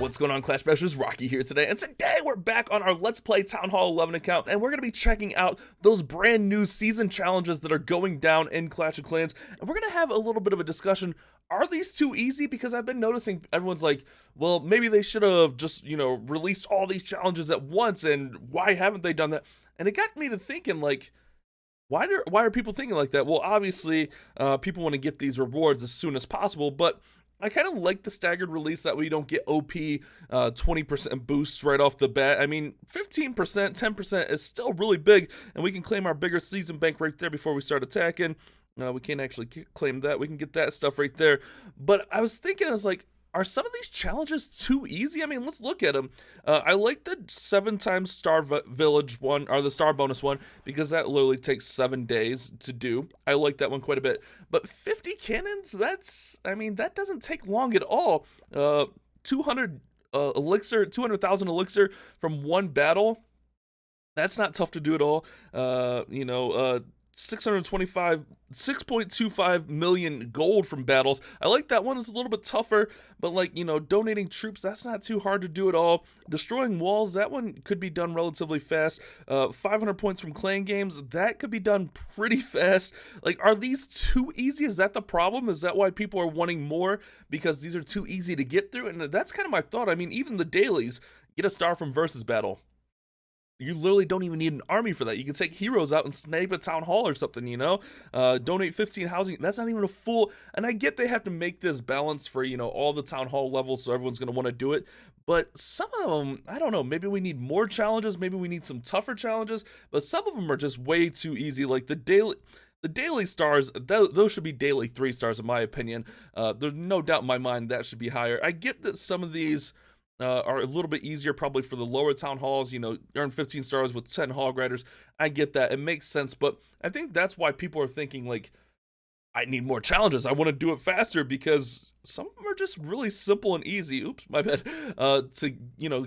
What's going on, Clash Bashers? Rocky here today, and today we're back on our Let's Play Town Hall 11 account, and we're going to be checking out those brand new season challenges that are going down in Clash of Clans, and we're going to have a little bit of a discussion. Are these too easy? Because I've been noticing everyone's like, well, maybe they should have just, released all these challenges at once, and why haven't they done that? And it got me to thinking, like, why are people thinking like that? Well, obviously, people want to get these rewards as soon as possible, but I kind of like the staggered release. That way you don't get OP 20% boosts right off the bat. I mean, 15%, 10% is still really big, and we can claim our bigger season bank right there before we start attacking. We can't actually claim that. We can get that stuff right there. But I was thinking, I was like, are some of these challenges too easy? I mean, let's look at them. I like the 7 times Star Village one, or the Star bonus one, because that literally takes 7 days to do. I like that one quite a bit. But 50 cannons, that doesn't take long at all. 200 elixir, 200,000 elixir from one battle. That's not tough to do at all. 6.25 million gold from battles. I like that one. It's a little bit tougher, but donating troops, that's not too hard to do at all. Destroying walls, that one could be done relatively fast. 500 points from clan games, that could be done pretty fast. Like, are these too easy? Is that the problem? Is that why people are wanting more? Because these are too easy to get through? And that's kind of my thought. I mean, even the dailies, get a star from versus battle. You literally don't even need an army for that. You can take heroes out and snipe a town hall or something, donate 15 housing. That's not even a full, and I get they have to make this balance for, all the town hall levels, so everyone's going to want to do it. But some of them, I don't know, maybe we need more challenges. Maybe we need some tougher challenges, but some of them are just way too easy. Like the daily stars, those should be daily 3 stars in my opinion. There's no doubt in my mind that should be higher. I get that some of these are a little bit easier probably for the lower town halls, earn 15 stars with 10 hall grinders. I get that. It makes sense, but I think that's why people are thinking, like, I need more challenges. I want to do it faster, because some of them are just really simple and easy. Oops, my bad. To,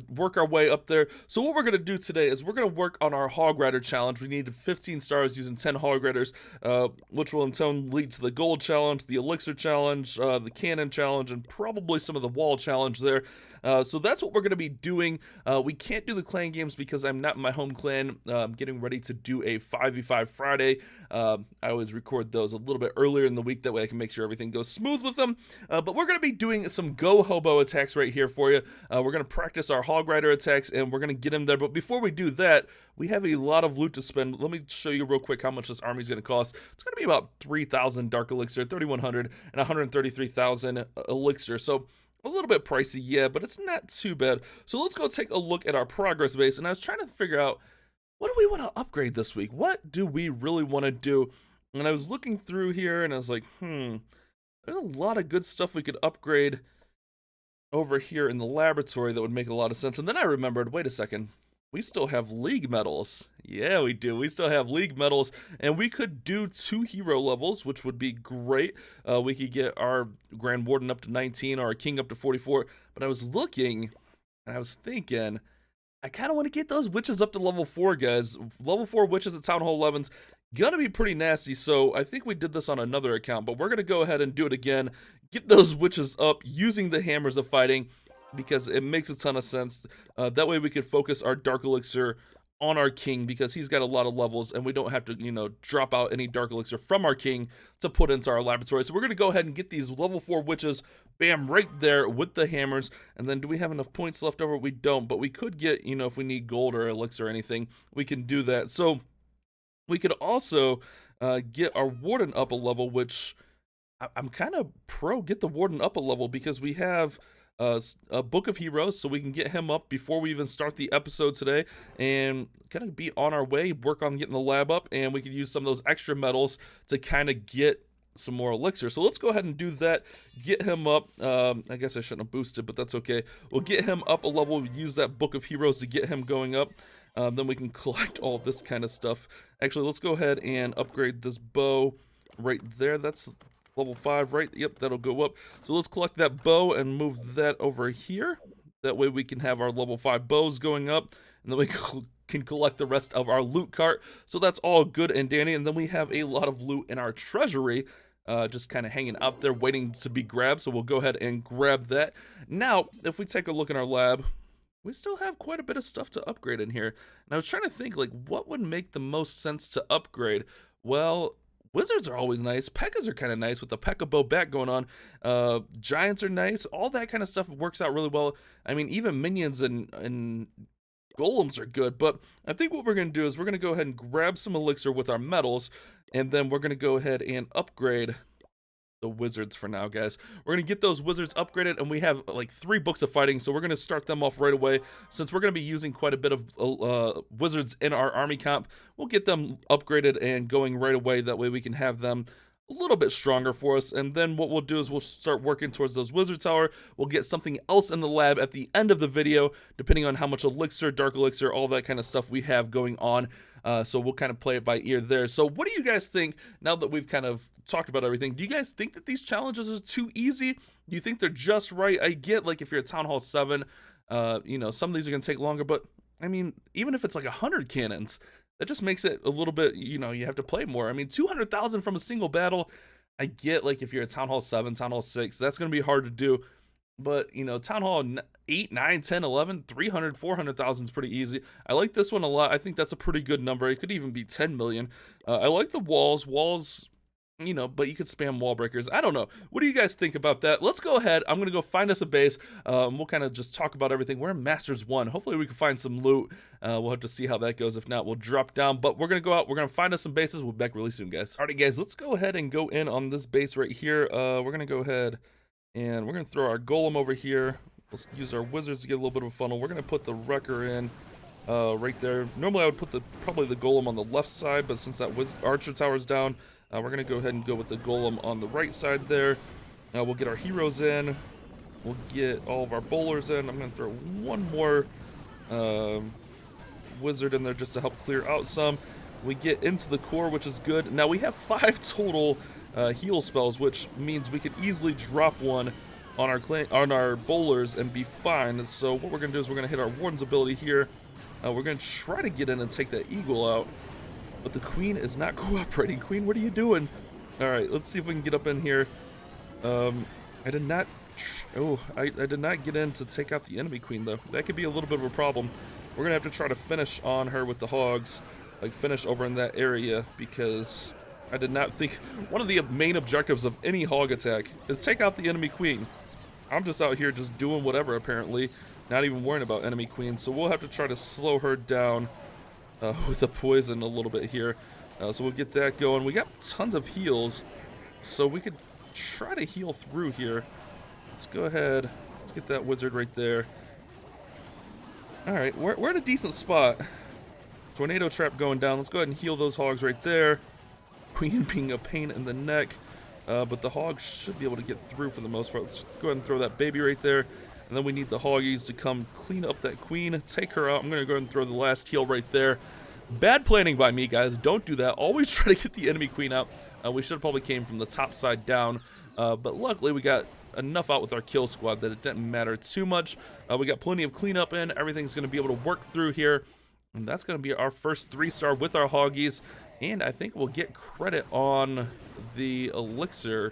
work our way up there. So what we're going to do today is we're going to work on our hog rider challenge. We need 15 stars using 10 hog riders, which will in turn lead to the gold challenge, the elixir challenge, the cannon challenge, and probably some of the wall challenge there. So that's what we're going to be doing. We can't do the clan games because I'm not in my home clan. I'm getting ready to do a 5v5 Friday. I always record those a little bit earlier in the week. That way I can make sure everything goes smooth with them. But we're going to be doing some Go Hobo attacks right here for you. We're going to practice our Hog Rider attacks, and we're going to get in there. But before we do that, we have a lot of loot to spend. Let me show you real quick how much this army is going to cost. It's going to be about 3,000 Dark Elixir, 3,100, and 133,000 Elixir. So a little bit pricey, yeah, but it's not too bad. So let's go take a look at our progress base. And I was trying to figure out, what do we want to upgrade this week? What do we really want to do? And I was looking through here, and I was like, there's a lot of good stuff we could upgrade over here in the laboratory that would make a lot of sense. And then I remembered, wait a second, we still have league medals. Yeah, we do. We still have league medals, and we could do 2 hero levels, which would be great. We could get our Grand Warden up to 19, or our King up to 44. But I was looking, and I was thinking, I kind of want to get those witches up to level 4, guys. Level 4 witches at Town Hall 11's gonna be pretty nasty, so I think we did this on another account, but we're gonna go ahead and do it again. Get those witches up using the hammers of fighting, because it makes a ton of sense. That way we could focus our Dark Elixir on our King, because he's got a lot of levels, and we don't have to, drop out any Dark Elixir from our King to put into our laboratory. So we're going to go ahead and get these level 4 witches, bam, right there with the hammers. And then do we have enough points left over? We don't, but we could get, if we need gold or elixir or anything, we can do that. So we could also get our Warden up a level, which I'm kind of pro get the Warden up a level, because we have a Book of Heroes, so we can get him up before we even start the episode today, and kind of be on our way, work on getting the lab up, and we could use some of those extra metals to kind of get some more elixir. So let's go ahead and do that, get him up. I guess I shouldn't have boosted, but that's okay. We'll get him up a level, use that Book of Heroes to get him going up. Then we can collect all this kind of stuff. Actually, let's go ahead and upgrade this bow right there. That's level 5, right? Yep, that'll go up. So let's collect that bow and move that over here. That way we can have our level 5 bows going up, and then we can collect the rest of our loot cart. So that's all good and dandy. And then we have a lot of loot in our treasury. just kind of hanging out there waiting to be grabbed. So we'll go ahead and grab that. Now, if we take a look in our lab, we still have quite a bit of stuff to upgrade in here. And I was trying to think, like, what would make the most sense to upgrade? Well, wizards are always nice. P.E.K.K.A.s are kind of nice with the P.E.K.K.A. bow back going on. Giants are nice. All that kind of stuff works out really well. I mean, even minions and golems are good. But I think what we're going to do is we're going to go ahead and grab some elixir with our metals. And then we're going to go ahead and upgrade the wizards for now, guys. We're going to get those wizards upgraded, and we have like 3 books of fighting, so we're going to start them off right away. Since we're going to be using quite a bit of wizards in our army comp, we'll get them upgraded and going right away. That way we can have them a little bit stronger for us. And then what we'll do is we'll start working towards those wizard tower. We'll get something else in the lab at the end of the video, depending on how much elixir, dark elixir, all that kind of stuff we have going on. So we'll kind of play it by ear there. So what do you guys think now that we've kind of talked about everything? Do you guys think that these challenges are too easy? Do you think they're just right? I get, like, if you're at Town Hall 7, you know, some of these are going to take longer, but I mean, even if it's like 100 cannons, that just makes it a little bit, you know, you have to play more. I mean, 200,000 from a single battle, I get, like, if you're at Town Hall 7, Town Hall 6, that's going to be hard to do. But, you know, Town Hall 8, 9, 10, 11, 300, 400,000 is pretty easy. I like this one a lot. I think that's a pretty good number. It could even be 10 million. I like the walls. Walls, you know, but you could spam wall breakers. I don't know. What do you guys think about that? Let's go ahead. I'm going to go find us a base. We'll kind of just talk about everything. We're in Masters 1. Hopefully we can find some loot. We'll have to see how that goes. If not, we'll drop down. But we're going to go out. We're going to find us some bases. We'll be back really soon, guys. Alrighty, guys. Let's go ahead and go in on this base right here. We're going to go ahead and we're going to throw our golem over here. We'll use our wizards to get a little bit of a funnel. We're going to put the wrecker in right there. Normally I would put probably the golem on the left side, but since that archer tower's down, we're going to go ahead and go with the golem on the right side there. We'll get our heroes in. We'll get all of our bowlers in. I'm going to throw one more wizard in there just to help clear out some. We get into the core, which is good. Now we have 5 total heal spells, which means we could easily drop one on our bowlers and be fine. So what we're going to do is we're going to hit our warden's ability here. We're going to try to get in and take that eagle out, but the queen is not cooperating. Queen, what are you doing? All right, let's see if we can get up in here. I did not get in to take out the enemy queen, though. That could be a little bit of a problem. We're going to have to try to finish on her with the hogs, like finish over in that area, because I did not think one of the main objectives of any hog attack is take out the enemy queen. I'm just out here just doing whatever, apparently, not even worrying about enemy queen. So we'll have to try to slow her down with the poison a little bit here. So we'll get that going. We got tons of heals, so we could try to heal through here. Let's go ahead. Let's get that wizard right there. All right, we're at a decent spot. Tornado trap going down. Let's go ahead and heal those hogs right there. Queen being a pain in the neck, but the hogs should be able to get through for the most part. Let's go ahead and throw that baby right there, and then we need the hoggies to come clean up that queen, take her out. I'm going to go ahead and throw the last heal right there. Bad planning by me, guys. Don't do that. Always try to get the enemy queen out. We should have probably came from the top side down, but luckily we got enough out with our kill squad that it didn't matter too much. We got plenty of cleanup in. Everything's going to be able to work through here, and that's going to be our first 3-star with our hoggies. And I think we'll get credit on the elixir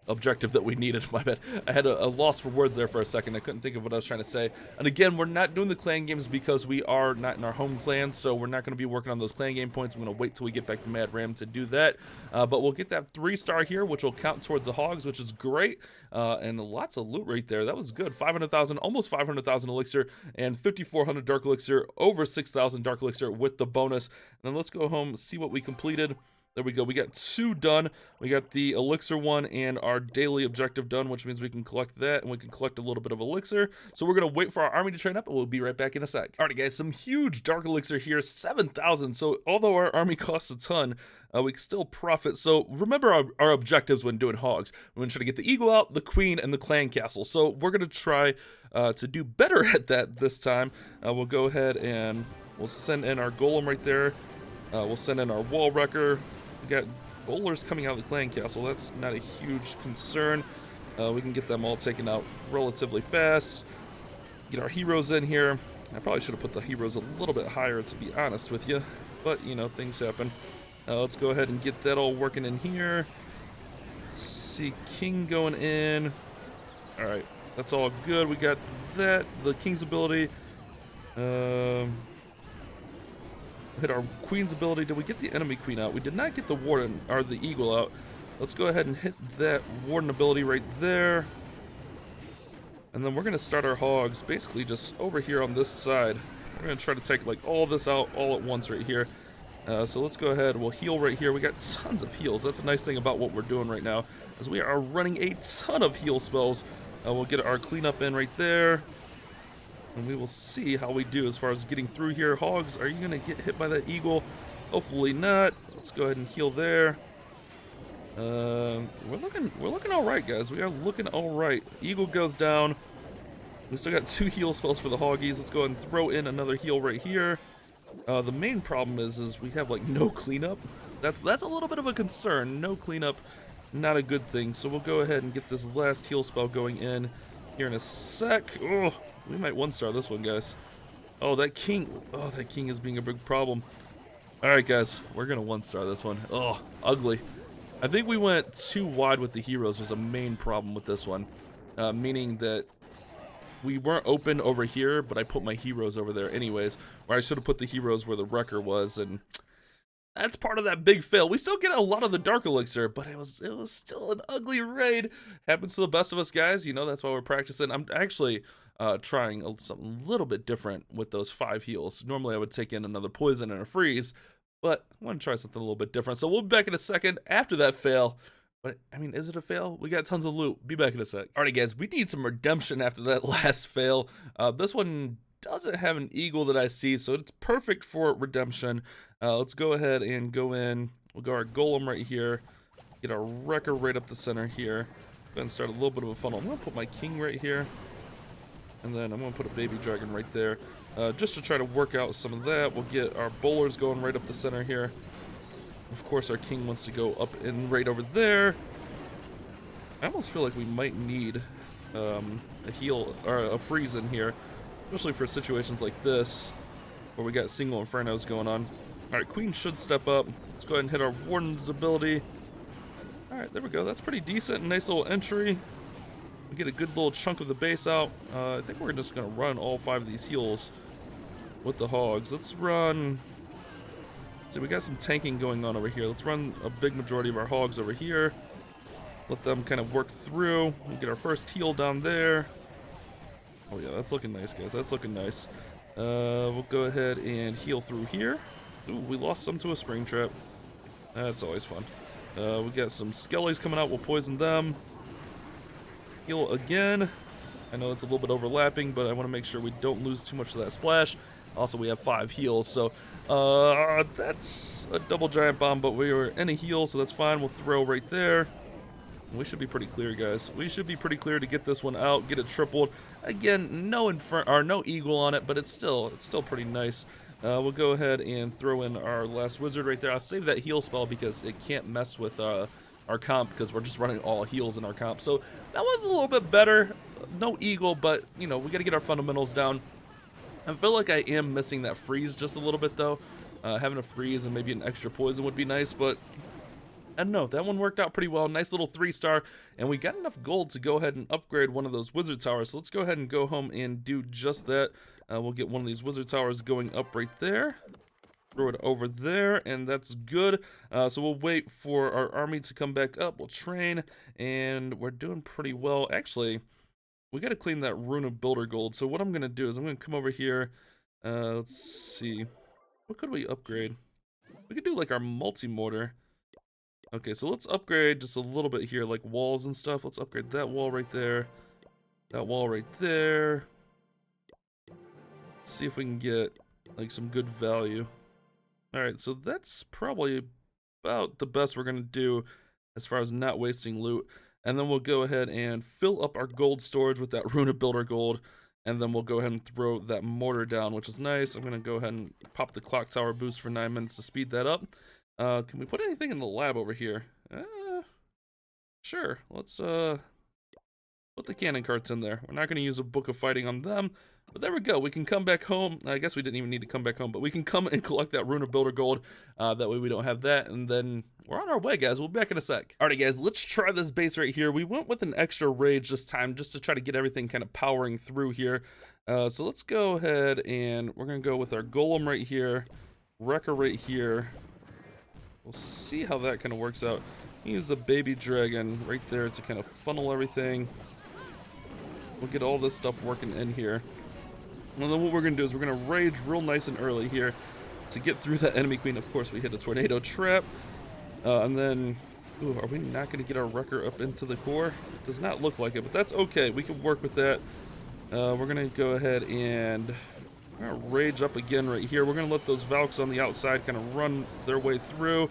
objective that we needed. My bad. I had a loss for words there for a second. I couldn't think of what I was trying to say. And again, we're not doing the clan games because we are not in our home clan, so we're not going to be working on those clan game points. I'm going to wait till we get back to Mad Ram to do that. But we'll get that 3-star here, which will count towards the hogs, which is great. And lots of loot right there. That was good. 500,000, almost 500,000 elixir, and 5,400 dark elixir, over 6,000 dark elixir with the bonus. And then let's go home and see what we completed. There we go. We got 2 done. We got the elixir one and our daily objective done, which means we can collect that and we can collect a little bit of elixir. So we're going to wait for our army to train up and we'll be right back in a sec. Alright guys, some huge dark elixir here, 7,000. So although our army costs a ton, we can still profit. So remember our objectives when doing hogs. We're going to try to get the eagle out, the queen, and the clan castle. So we're going to try to do better at that this time. We'll go ahead and we'll send in our golem right there. We'll send in our wall wrecker. We got bowlers coming out of the clan castle. That's not a huge concern. We can get them all taken out relatively fast. Get our heroes in here. I probably should have put the heroes a little bit higher, to be honest with you. But, you know, things happen. Let's go ahead and get that all working in here. Let's see, king going in. All right, that's all good. We got that, the king's ability. Hit our queen's ability. Did we get the enemy queen out? We did not get the warden, or the eagle out. Let's go ahead and hit that warden ability right there. And then we're going to start our hogs basically just over here on this side. We're going to try to take like all this out all at once right here. So let's go ahead. We'll heal right here. We got tons of heals. That's a nice thing about what we're doing right now, is we are running a ton of heal spells. We'll get our cleanup in right there. And we will see how we do as far as getting through here. Hogs, are you going to get hit by that eagle? Hopefully not. Let's go ahead and heal there. We're looking all right, guys. We are looking all right. Eagle goes down. We still got 2 heal spells for the hoggies. Let's go ahead and throw in another heal right here. The main problem is we have like no cleanup. That's a little bit of a concern. No cleanup, not a good thing. So we'll go ahead and get this last heal spell going in here in a sec. Oh, we might 1-star this one, guys. Oh, that king. Oh, that king is being a big problem. All right, guys, we're gonna 1-star this one. Oh, ugly. I think we went too wide with the heroes was a main problem with this one, meaning that we weren't open over here, but I put my heroes over there anyways, where I should have put the heroes where the wrecker was, and that's part of that big fail. We still get a lot of the dark elixir, but it was still an ugly raid. Happens to the best of us, guys. You know, that's why we're practicing. I'm actually trying something a little bit different with those 5 heals. Normally I would take in another poison and a freeze, but I want to try something a little bit different. So we'll be back in a second after that fail. But, I mean, is it a fail? We got tons of loot. Be back in a sec. Alrighty, guys, we need some redemption after that last fail. This one doesn't have an eagle that I see, so it's perfect for redemption. Let's go ahead and go in. We'll go our golem right here. Get our wrecker right up the center here. Go ahead and start a little bit of a funnel. I'm going to put my king right here. And then I'm going to put a baby dragon right there. Just to try to work out some of that. We'll get our bowlers going right up the center here. Of course, our king wants to go up and right over there. I almost feel like we might need a heal or a freeze in here, especially for situations like this where we got single infernos going on. All right, queen should step up. Let's go ahead and hit our warden's ability. All right, there we go. That's pretty decent. Nice little entry. We get a good little chunk of the base out. I think we're just gonna run all 5 of these heals with the hogs. Let's run. So we got some tanking going on over here. Let's run a big majority of our hogs over here. Let them kind of work through. We'll get our first heal down there. Oh yeah, that's looking nice, guys. That's looking nice. We'll go ahead and heal through here. Ooh, we lost some to a spring trap. That's always fun. We got some skellies coming out. We'll poison them. Heal again. I know it's a little bit overlapping, but I want to make sure we don't lose too much of that splash. Also, we have 5 heals, so that's a double giant bomb, but we were in a heal, so that's fine. We'll throw right there. We should be pretty clear, guys. We should be pretty clear to get this one out, get it tripled. Again, no eagle on it, but it's still pretty nice. We'll go ahead and throw in our last wizard right there. I'll save that heal spell because it can't mess with our comp because we're just running all heals in our comp. So that was a little bit better. No eagle, but you know, we got to get our fundamentals down. I feel like I am missing that freeze just a little bit though. Having a freeze and maybe an extra poison would be nice, but I don't know. That one worked out pretty well. Nice little 3-star, and we got enough gold to go ahead and upgrade one of those wizard towers. So let's go ahead and go home and do just that. We'll get one of these wizard towers going up right there. Throw it over there, and that's good. So we'll wait for our army to come back up. We'll train, and we're doing pretty well. Actually, we got to clean that rune of builder gold. So what I'm going to do is I'm going to come over here. Let's see. What could we upgrade? We could do like our multi-mortar. Okay, so let's upgrade just a little bit here, like walls and stuff. Let's upgrade that wall right there. That wall right there. See if we can get like some good value. Alright, so that's probably about the best we're going to do as far as not wasting loot. And then we'll go ahead and fill up our gold storage with that Rune of Builder gold. And then we'll go ahead and throw that mortar down, which is nice. I'm going to go ahead and pop the clock tower boost for 9 minutes to speed that up. Can we put anything in the lab over here? Sure. Let's put put the cannon carts in there. We're not going to use a Book of Fighting on them. But there we go. We can come back home. I guess we didn't even need to come back home, but we can come and collect that Rune of Builder gold. That way we don't have that. And then we're on our way, guys. We'll be back in a sec. Alrighty, guys. Let's try this base right here. We went with an extra rage this time just to try to get everything kind of powering through here. So let's go ahead and we're going to go with our Golem right here. Wrecker right here. We'll see how that kind of works out. Use a baby dragon right there to kind of funnel everything. We'll get all this stuff working in here. And then what we're going to do is we're going to rage real nice and early here to get through that enemy queen. Of course, we hit a tornado trap. And then, ooh, are we not going to get our wrecker up into the core? It does not look like it, but that's okay. We can work with that. We're going to go ahead and we're going to rage up again right here. We're going to let those Valks on the outside kind of run their way through.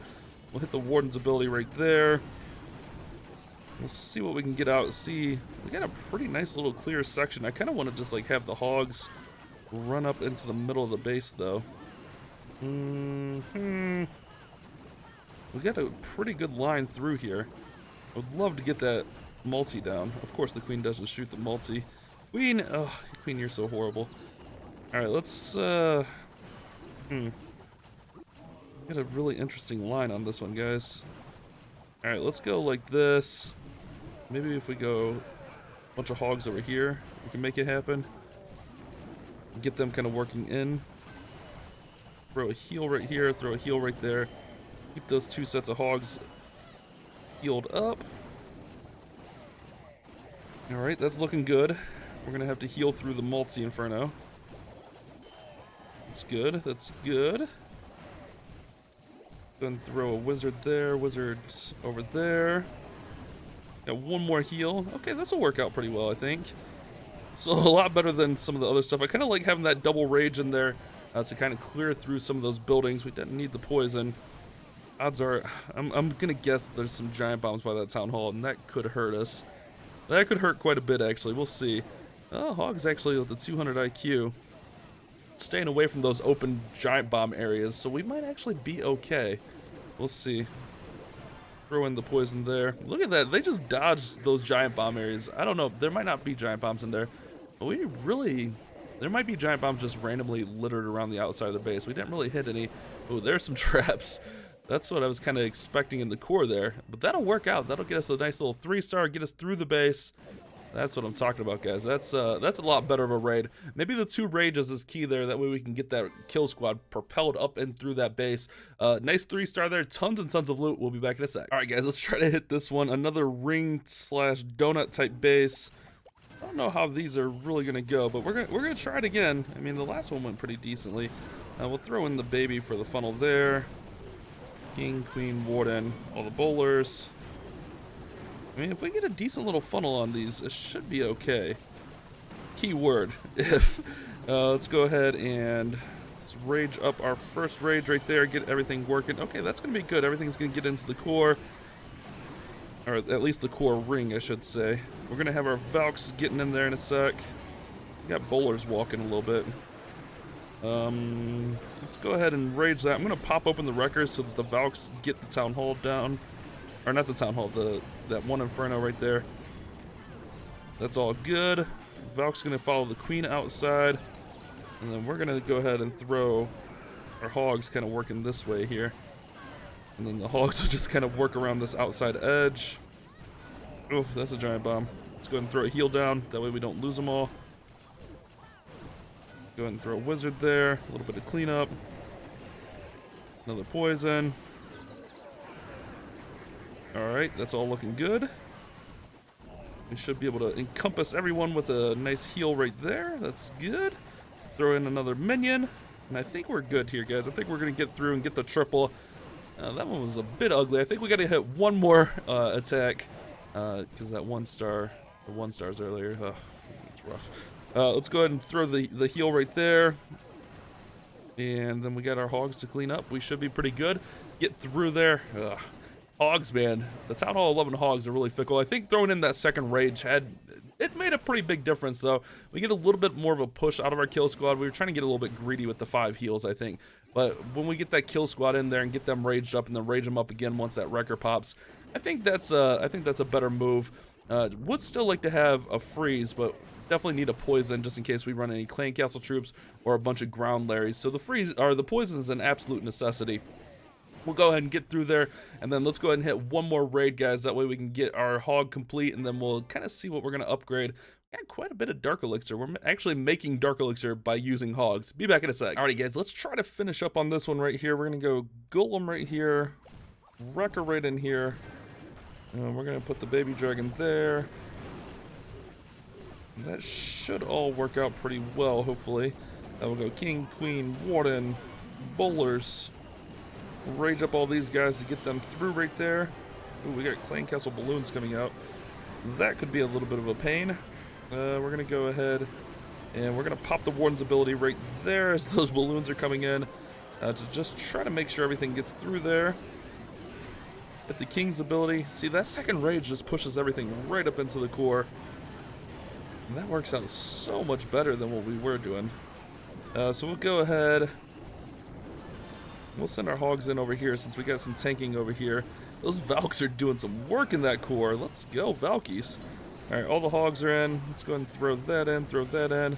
We'll hit the Warden's ability right there. We'll see what we can get out. See, we got a pretty nice little clear section. I kind of want to just like have the hogs run up into the middle of the base though. We got a pretty good line through here. I would love to get that multi down. Of course the queen doesn't shoot the multi. Queen, oh, queen, you're so horrible. Alright, let's got a really interesting line on this one, guys. Alright, let's go like this. Maybe if we go a bunch of hogs over here, we can make it happen. Get them kind of working in. Throw a heal right here, throw a heal right there. Keep those two sets of hogs healed up. Alright, that's looking good. We're going to have to heal through the multi-inferno. That's good, that's good. Then throw a wizard there, wizards over there. Got one more heal. Okay, this will work out pretty well, I think. So a lot better than some of the other stuff. I kind of like having that double rage in there to kind of clear through some of those buildings. We didn't need the poison. Odds are, I'm gonna guess there's some giant bombs by that town hall, and that could hurt us. That could hurt quite a bit, actually. We'll see. Oh, Hog's actually with the 200 IQ. Staying away from those open giant bomb areas, so we might actually be okay. We'll see. Throw in the poison there. Look at that. They just dodged those giant bomb areas. I don't know. There might not be giant bombs in there. But we really... There might be giant bombs just randomly littered around the outside of the base. We didn't really hit any. Oh, there's some traps. That's what I was kind of expecting in the core there. But that'll work out. That'll get us a nice little 3-star, get us through the base. That's what I'm talking about, guys. That's a lot better of a raid. Maybe the 2 rages is key there. That way we can get that kill squad propelled up and through that base. Nice 3-star there. Tons and tons of loot. We'll be back in a sec. All right, guys. Let's try to hit this one. Another ring / donut type base. I don't know how these are really gonna go, but we're gonna try it again. I mean, the last one went pretty decently. We'll throw in the baby for the funnel there. King, queen, warden, all the bowlers. I mean, if we get a decent little funnel on these, it should be okay. Keyword, if. Let's go ahead and let's rage up our first rage right there, get everything working. Okay, that's going to be good. Everything's going to get into the core. Or at least the core ring, I should say. We're going to have our Valks getting in there in a sec. We got bowlers walking a little bit. Let's go ahead and rage that. I'm going to pop open the wreckers so that the Valks get the town hall down. Or not the town hall, that one inferno right there. That's all good. Valk's going to follow the queen outside. And then we're going to go ahead and throw our hogs kind of working this way here. And then the hogs will just kind of work around this outside edge. Oof, that's a giant bomb. Let's go ahead and throw a heal down. That way we don't lose them all. Go ahead and throw a wizard there. A little bit of cleanup. Another poison. Alright, that's all looking good. We should be able to encompass everyone with a nice heal right there. That's good. Throw in another minion. And I think we're good here, guys. I think we're going to get through and get the triple. That one was a bit ugly. I think we got to hit one more attack. Because that 1-star, the 1-stars earlier. It's rough. Let's go ahead and throw the heal right there. And then we got our hogs to clean up. We should be pretty good. Get through there. Hogs, man. The Town Hall 11 hogs are really fickle. I think throwing in that second rage it made a pretty big difference, though. We get a little bit more of a push out of our kill squad. We were trying to get a little bit greedy with the 5 heals, I think. But when we get that kill squad in there and get them raged up and then rage them up again once that wrecker pops, I think that's a better move. Would still like to have a freeze, but definitely need a poison just in case we run any clan castle troops or a bunch of ground Larrys. So the freeze or the poison is an absolute necessity. We'll go ahead and get through there, and then let's go ahead and hit one more raid, guys. That way we can get our hog complete, and then we'll kind of see what we're going to upgrade. We got quite a bit of dark elixir. We're actually making dark elixir by using hogs. Be back in a sec. Alrighty, guys, let's try to finish up on this one right here. We're going to go golem right here, wrecker right in here, and we're going to put the baby dragon there. That should all work out pretty well, hopefully. We'll go king, queen, warden, bowlers. Rage up all these guys to get them through right there. Ooh, we got clan castle balloons coming out. That could be a little bit of a pain. We're gonna go ahead and we're gonna pop the warden's ability right there as those balloons are coming in to just try to make sure everything gets through there. At the king's ability, see, that second rage just pushes everything right up into the core. And that works out so much better than what we were doing. So we'll go ahead. We'll send our hogs in over here since we got some tanking over here. Those Valks are doing some work in that core. Let's go, Valkies. Alright, all the hogs are in. Let's go ahead and throw that in, throw that in.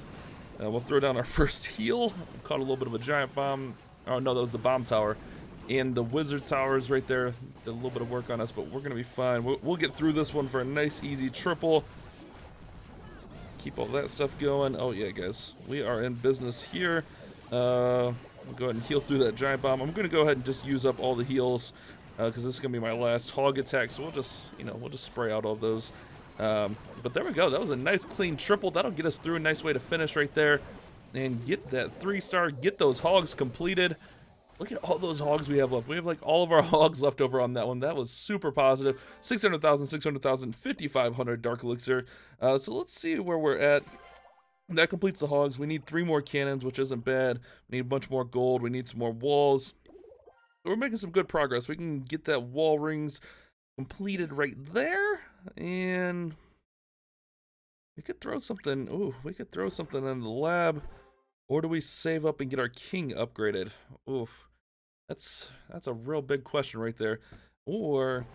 We'll throw down our first heal. Caught a little bit of a giant bomb. Oh no, that was the bomb tower. And the wizard towers right there did a little bit of work on us, but we're going to be fine. We'll get through this one for a nice, easy triple. Keep all that stuff going. Oh yeah, guys. We are in business here. We'll go ahead and heal through that giant bomb. I'm going to go ahead and just use up all the heals because this is going to be my last hog attack. So we'll just, we'll just spray out all those. But there we go. That was a nice clean triple. That'll get us through. A nice way to finish right there and get that 3-star. Get those hogs completed. Look at all those hogs we have left. We have like all of our hogs left over on that one. That was super positive. 600,000, 600,000, 5,500 dark elixir. So let's see where we're at. That completes the hogs. We need 3 more cannons, which isn't bad. We need a bunch more gold. We need some more walls. We're making some good progress. We can get that wall rings completed right there. And we could throw something. Ooh, we could throw something in the lab. Or do we save up and get our king upgraded? Oof. That's a real big question right there. Or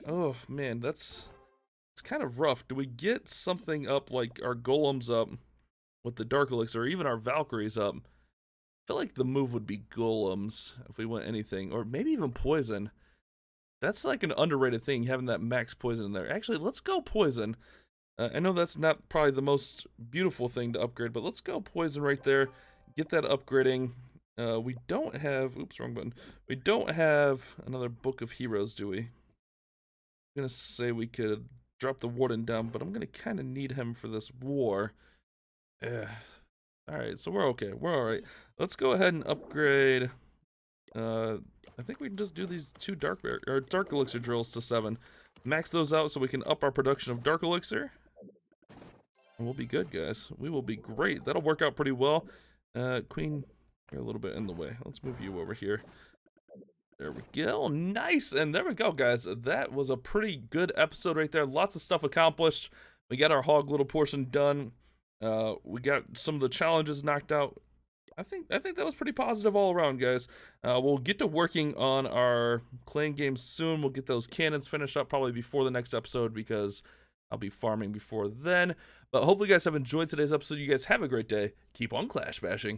oh man, it's kind of rough. Do we get something up like our golems up with the dark elixir, or even our Valkyries up? I feel like the move would be golems if we went anything, or maybe even poison. That's like an underrated thing, having that max poison in there. Actually, let's go poison. I know that's not probably the most beautiful thing to upgrade, but let's go poison right there. Get that upgrading. We don't have, oops, wrong button. We don't have another book of heroes, do we? I'm gonna say we could drop the warden down, but I'm gonna kind of need him for this war. Alright, so we're okay. We're alright. Let's go ahead and upgrade. I think we can just do these 2 dark elixir drills to 7. Max those out so we can up our production of dark elixir. And we'll be good, guys. We will be great. That'll work out pretty well. Queen, you're a little bit in the way. Let's move you over here. There we go. Nice. And there we go, guys. That was a pretty good episode right there. Lots of stuff accomplished. We got our hog little portion done. We got some of the challenges knocked out. I think that was pretty positive all around, guys. We'll get to working on our clan games soon. We'll get those cannons finished up probably before the next episode because I'll be farming before then. But hopefully you guys have enjoyed today's episode. You guys have a great day. Keep on clash bashing.